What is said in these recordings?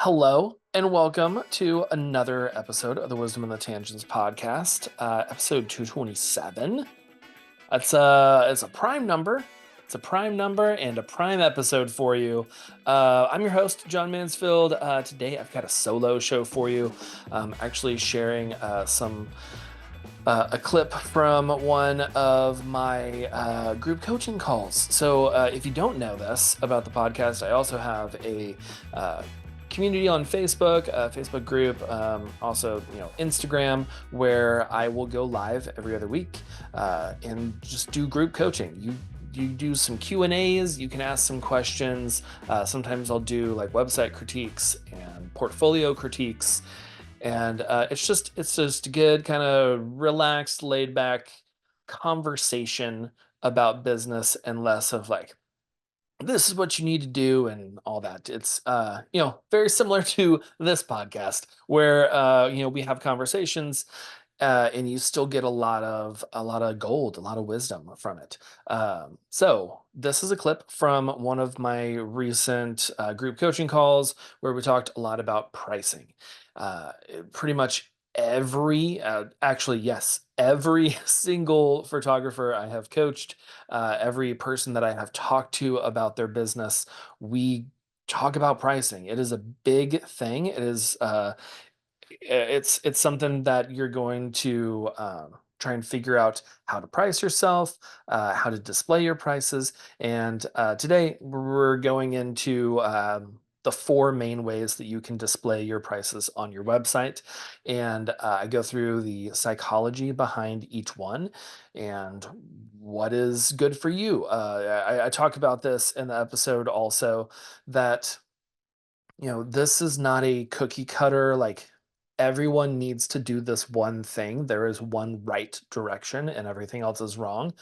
Hello and welcome to another episode of the Wisdom and the Tangents podcast, episode 227. It's a prime number. It's a prime number and a prime episode for you. I'm your host, John Mansfield. Today I've got a solo show for you. Actually sharing a clip from one of my group coaching calls. So if you don't know this about the podcast, I also have a community on Facebook, Facebook group, also Instagram, where I will go live every other week and just do group coaching. You do some Q&As, you can ask some questions. Sometimes I'll do like website critiques and portfolio critiques. And it's just a good kind of relaxed, laid back conversation about business and less of like, this is what you need to do and all that. It's very similar to this podcast where we have conversations and you still get a lot of gold, a lot of wisdom from it. So this is a clip from one of my recent group coaching calls where we talked a lot about pricing. Pretty much every single photographer I have coached, every person that I have talked to about their business, we talk about pricing. It is a big thing. It's something that you're going to try and figure out how to price yourself, how to display your prices. And today we're going into the four main ways that you can display your prices on your website. And I go through the psychology behind each one and what is good for you. I talk about this in the episode also that this is not a cookie cutter, like everyone needs to do this one thing. There is one right direction and everything else is wrong.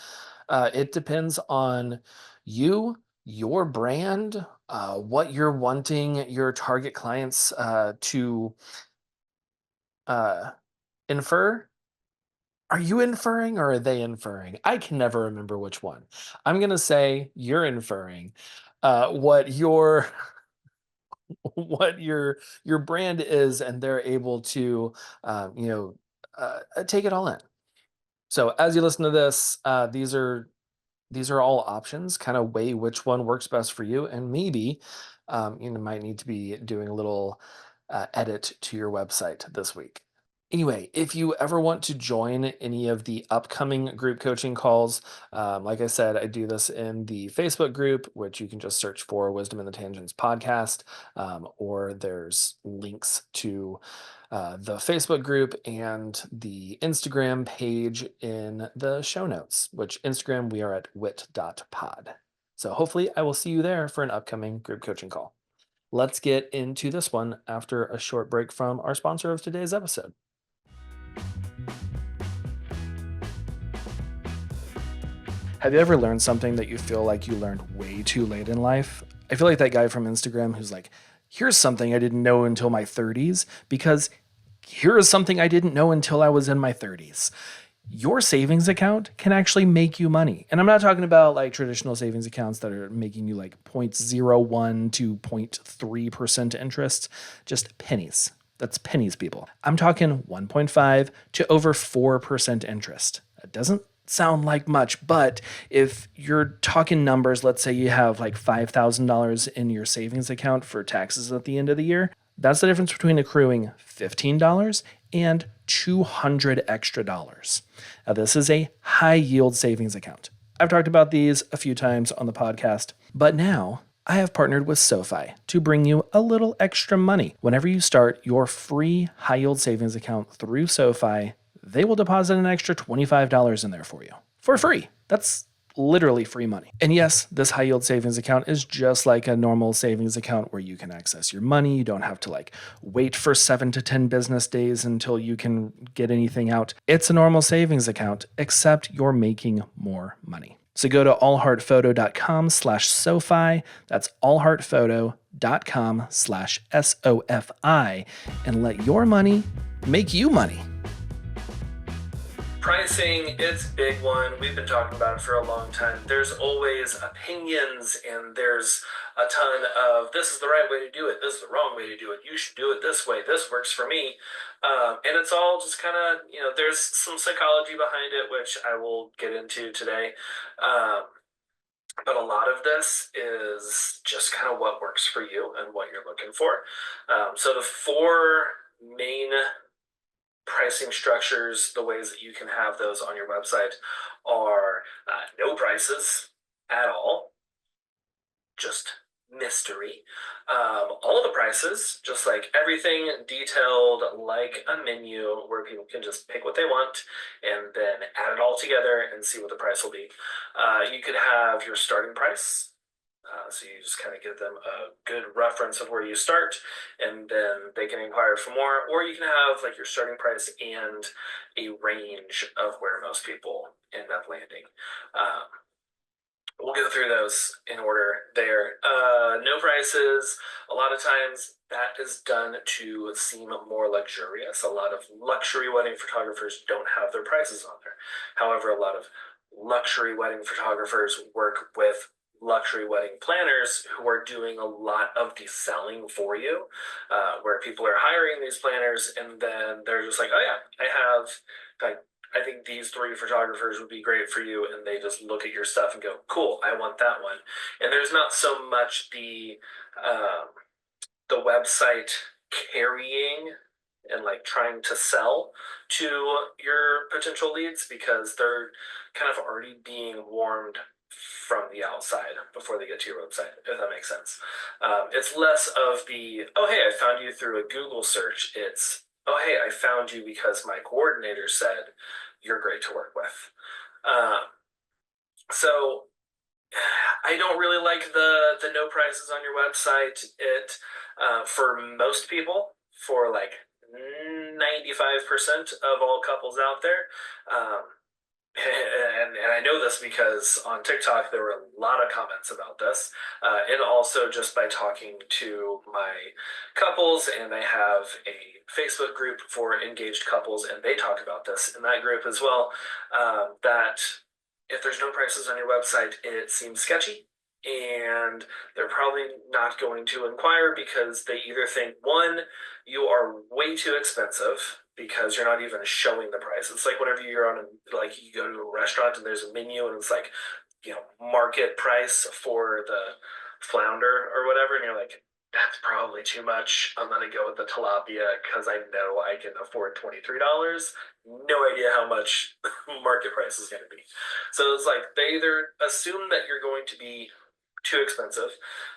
It depends on you, your brand, what you're wanting your target clients to uh, infer. Are you inferring or are they inferring? I can never remember which one. I'm going to say you're inferring what your what your brand is, and they're able to take it all in. So as you listen to this, these are all options. Kind of weigh which one works best for you, and maybe you might need to be doing a little edit to your website this week. Anyway, if you ever want to join any of the upcoming group coaching calls, like I said, I do this in the Facebook group, which you can just search for Wisdom in the Tangents podcast, or there's links to the Facebook group and the Instagram page in the show notes, which Instagram, we are at wit.pod. So hopefully I will see you there for an upcoming group coaching call. Let's get into this one after a short break from our sponsor of today's episode. Have you ever learned something that you feel like you learned way too late in life? I feel like that guy from Instagram who's like, here's something I didn't know until my 30s, because here is something I didn't know until I was in my 30s. Your savings account can actually make you money. And I'm not talking about like traditional savings accounts that are making you like 0.01 to 0.3% interest, just pennies. That's pennies, people. I'm talking 1.5 to over 4% interest. It doesn't sound like much, but if you're talking numbers, let's say you have like $5,000 in your savings account for taxes at the end of the year, that's the difference between accruing $15 and $200 extra dollars. Now, this is a high yield savings account. I've talked about these a few times on the podcast, but now I have partnered with SoFi to bring you a little extra money. Whenever you start your free high yield savings account through SoFi, they will deposit an extra $25 in there for you for free. That's literally free money. And yes, this high yield savings account is just like a normal savings account where you can access your money. You don't have to like wait for 7 to 10 business days until you can get anything out. It's a normal savings account, except you're making more money. So go to allheartphoto.com/SoFi. That's allheartphoto.com/SOFI and let your money make you money. Pricing, it's a big one. We've been talking about it for a long time. There's always opinions, and there's a ton of this is the right way to do it, this is the wrong way to do it, you should do it this way, this works for me. And it's all just kind of, there's some psychology behind it, which I will get into today. But a lot of this is just kind of what works for you and what you're looking for. So the four main pricing structures, the ways that you can have those on your website are no prices at all, just mystery. All the prices, just like everything detailed like a menu where people can just pick what they want and then add it all together and see what the price will be. You could have your starting price. So you just kind of give them a good reference of where you start, and then they can inquire for more. Or you can have like your starting price and a range of where most people end up landing. We'll go through those in order there. No prices. A lot of times that is done to seem more luxurious. A lot of luxury wedding photographers don't have their prices on there. However, a lot of luxury wedding photographers work with luxury wedding planners who are doing a lot of the selling for you, where people are hiring these planners and then they're just like, oh yeah, I think these three photographers would be great for you, and they just look at your stuff and go, cool, I want that one. And there's not so much the website carrying and like trying to sell to your potential leads, because they're kind of already being warmed from the outside before they get to your website, if that makes sense. It's less of the, oh, hey, I found you through a Google search. It's, oh, hey, I found you because my coordinator said you're great to work with. So I don't really like the no prices on your website. It for most people, for like 95% of all couples out there, and I know this because on TikTok there were a lot of comments about this, and also just by talking to my couples, and I have a Facebook group for engaged couples, and they talk about this in that group as well, that if there's no prices on your website, it seems sketchy, and they're probably not going to inquire because they either think, one, you are way too expensive because you're not even showing the price. It's like whenever you're on like you go to a restaurant and there's a menu and it's like, market price for the flounder or whatever, and you're like, that's probably too much. I'm gonna go with the tilapia because I know I can afford $23. No idea how much market price is gonna be. So it's like they either assume that you're going to be too expensive,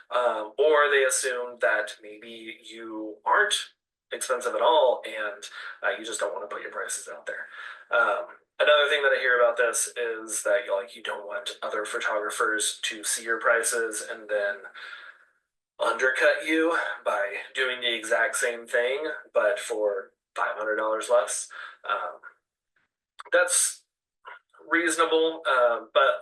or they assume that maybe you aren't expensive at all, and you just don't want to put your prices out there. Another thing that I hear about this is that you don't want other photographers to see your prices and then undercut you by doing the exact same thing, but for $500 less. That's reasonable, but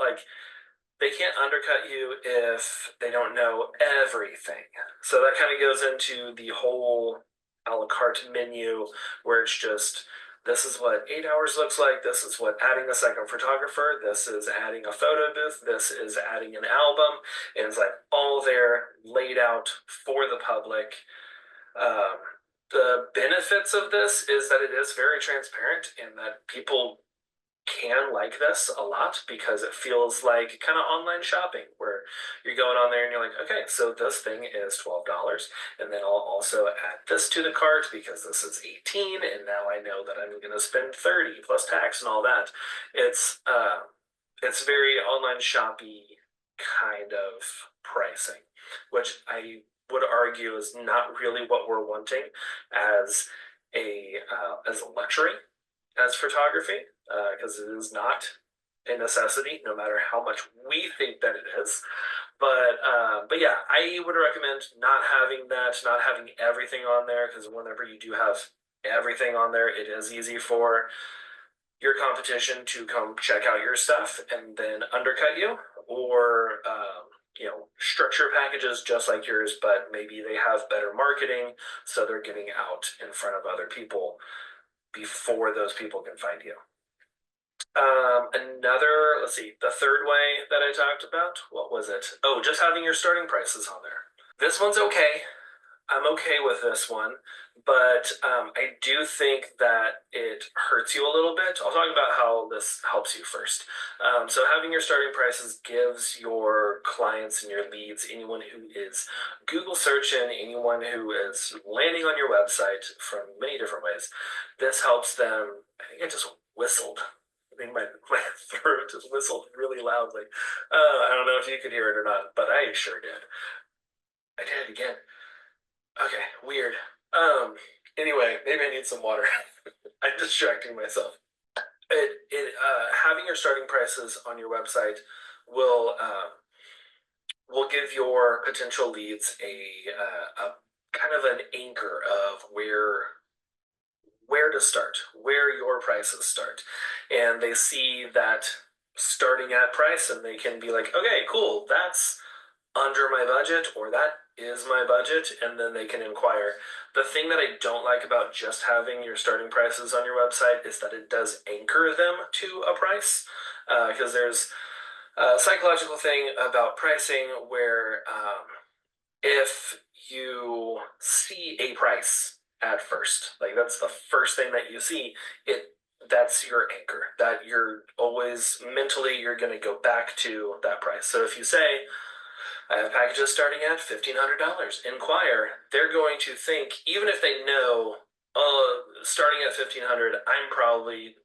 they can't undercut you if they don't know everything. So that kind of goes into the whole a la carte menu, where it's just, this is what 8 hours looks like, this is what adding a second photographer, this is adding a photo booth, this is adding an album, and it's like all there laid out for the public. The benefits of this is that it is very transparent and that people can like this a lot because it feels like kind of online shopping, where you're going on there and you're like, okay, so this thing is $12, and then I'll also add this to the cart because this is 18, and now I know that I'm going to spend 30 plus tax and all that. It's very online shoppy kind of pricing, which I would argue is not really what we're wanting as as a luxury, as photography, because it is not a necessity, no matter how much we think that it is. But yeah, I would recommend not having that, not having everything on there, because whenever you do have everything on there, it is easy for your competition to come check out your stuff and then undercut you, or structure packages just like yours, but maybe they have better marketing, so they're getting out in front of other people before those people can find you. Let's see, the third way that I talked about, what was it? Oh, just having your starting prices on there. This one's okay. I'm okay with this one, but I do think that it hurts you a little bit. I'll talk about how this helps you first. So having your starting prices gives your clients and your leads, anyone who is Google searching, anyone who is landing on your website from many different ways, this helps them. I think I just whistled. I think my throat just whistled really loudly. I don't know if you could hear it or not, but I sure did. I did it again. Okay, weird. Anyway, maybe I need some water. I'm distracting myself. Having your starting prices on your website will give your potential leads a kind of an anchor of where to start, where your prices start, and they see that starting at price, and they can be like, okay, cool, that's under my budget, or that is my budget, and then they can inquire. The thing that I don't like about just having your starting prices on your website is that it does anchor them to a price, because there's a psychological thing about pricing where if you see a price at first, like that's the first thing that you see, that's your anchor, that you're always mentally you're going to go back to that price. So if you say, I have packages starting at $1,500. Inquire. They're going to think, even if they know, starting at 1,500,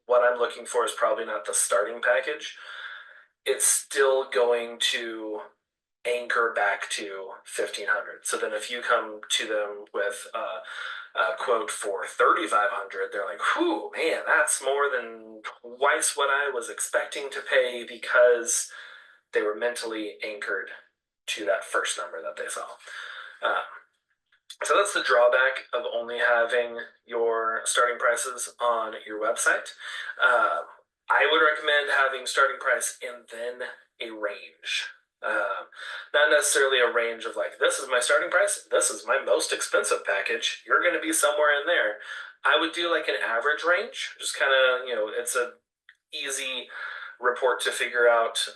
what I'm looking for is probably not the starting package. It's still going to anchor back to 1,500. So then if you come to them with a quote for 3,500, they're like, whew, man, that's more than twice what I was expecting to pay, because they were mentally anchored to that first number that they saw. Uh, so that's the drawback of only having your starting prices on your website. I would recommend having starting price and then a range. Not necessarily a range of like, this is my starting price, this is my most expensive package. You're going to be somewhere in there. I would do like an average range, just kind of, it's a easy report to figure out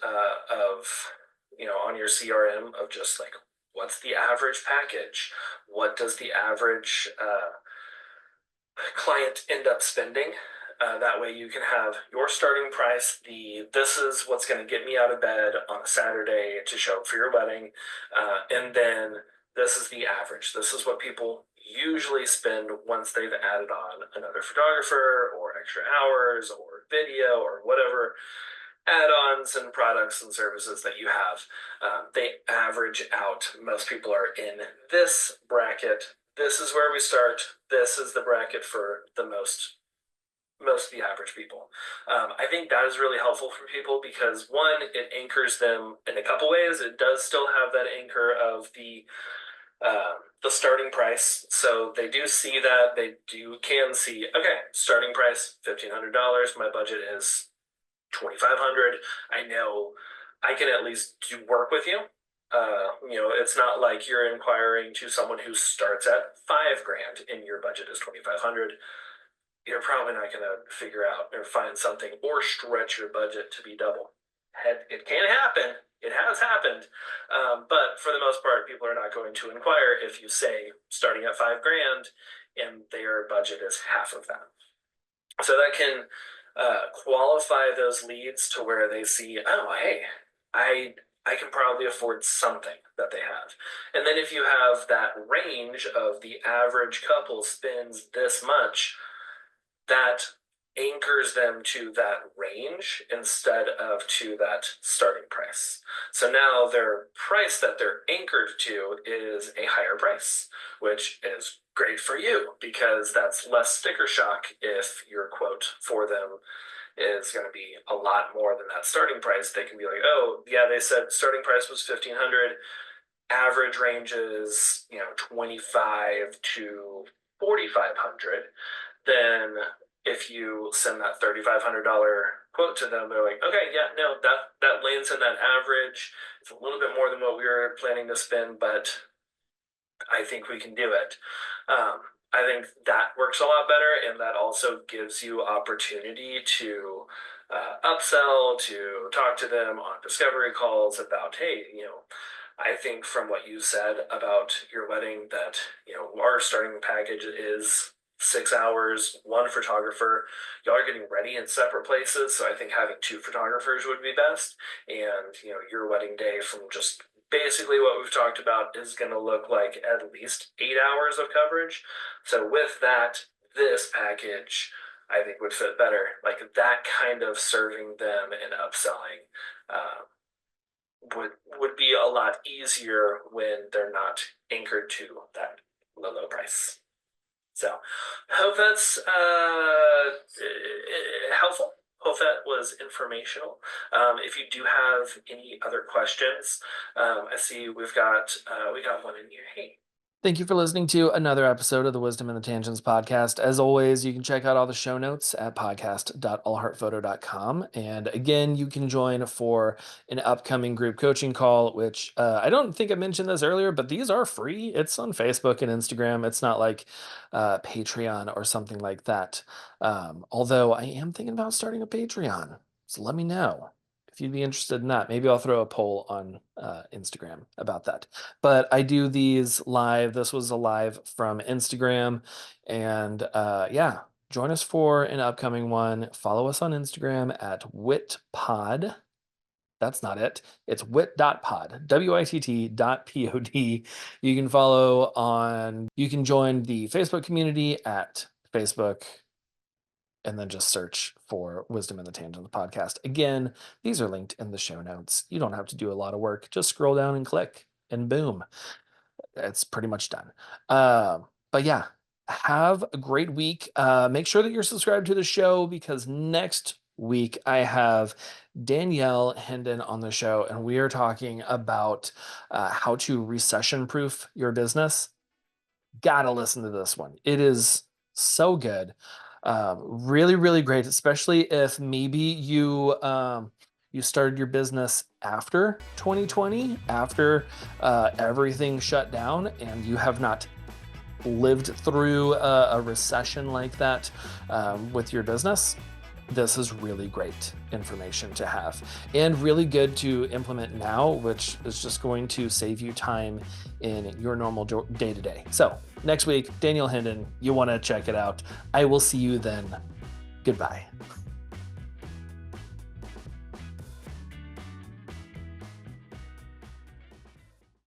on your CRM of just like, what's the average package? What does the average client end up spending? That way you can have your starting price, this is what's going to get me out of bed on a Saturday to show up for your wedding, and then this is the average. This is what people usually spend once they've added on another photographer or extra hours or video or whatever add-ons and products and services that you have. They average out. Most people are in this bracket. This is where we start. This is the bracket for the most of the average people. I think that is really helpful for people because one, it anchors them in a couple ways. It does still have that anchor of the starting price, so they do see that. Can see, okay, starting price $1,500. My budget is 2,500. I know I can at least do work with you. It's not like you're inquiring to someone who starts at $5,000 and your budget is 2,500. You're probably not going to figure out or find something or stretch your budget to be double. It can happen. It has happened. But for the most part, people are not going to inquire if you say starting at $5,000 and their budget is half of that. So that can qualify those leads to where they see, oh, hey, I can probably afford something that they have. And then if you have that range of the average couple spends this much, that anchors them to that range instead of to that starting price. So now their price that they're anchored to is a higher price, which is great for you because that's less sticker shock if your quote for them is going to be a lot more than that starting price. They can be like, oh, yeah, they said starting price was 1,500. Average range is, 25 to 4,500. Then if you send that $3,500 quote to them, they're like, okay, yeah, no, that lands in that average. It's a little bit more than what we were planning to spend, but I think we can do it. I think that works a lot better, and that also gives you opportunity to upsell, to talk to them on discovery calls about, hey, I think from what you said about your wedding that, our starting package is 6 hours, one photographer. Y'all are getting ready in separate places, so I think having two photographers would be best. And, your wedding day from just basically what we've talked about is going to look like at least 8 hours of coverage. So with that, this package I think would fit better. Like that kind of serving them and upselling would be a lot easier when they're not anchored to that low price. So hope that's helpful. Hope that was informational. If you do have any other questions, I see we got one in here. Hey. Thank you for listening to another episode of the Wisdom and the Tangents podcast. As always, you can check out all the show notes at podcast.allheartphoto.com. And again, you can join for an upcoming group coaching call, which I don't think I mentioned this earlier, but these are free. It's on Facebook and Instagram. It's not like Patreon or something like that. Although I am thinking about starting a Patreon. So let me know if you'd be interested in that. Maybe I'll throw a poll on Instagram about that. But I do these live. This was a live from Instagram. And yeah, join us for an upcoming one. Follow us on Instagram at WITPod. That's not it. It's wit.pod, WITT.pod. You can you can join the Facebook community at Facebook, and then just search for Wisdom and the Tangents podcast. Again, these are linked in the show notes. You don't have to do a lot of work. Just scroll down and click, and boom, it's pretty much done. But yeah, have a great week. Make sure that you're subscribed to the show, because next week I have Danielle Hendon on the show, and we are talking about how to recession-proof your business. Gotta listen to this one. It is so good. Really, really great, especially if maybe you started your business after 2020, after everything shut down, and you have not lived through a recession like that with your business. This is really great information to have, and really good to implement now, which is just going to save you time in your normal day-to-day. So next week, Danielle Hendon, you want to check it out. I will see you then. Goodbye.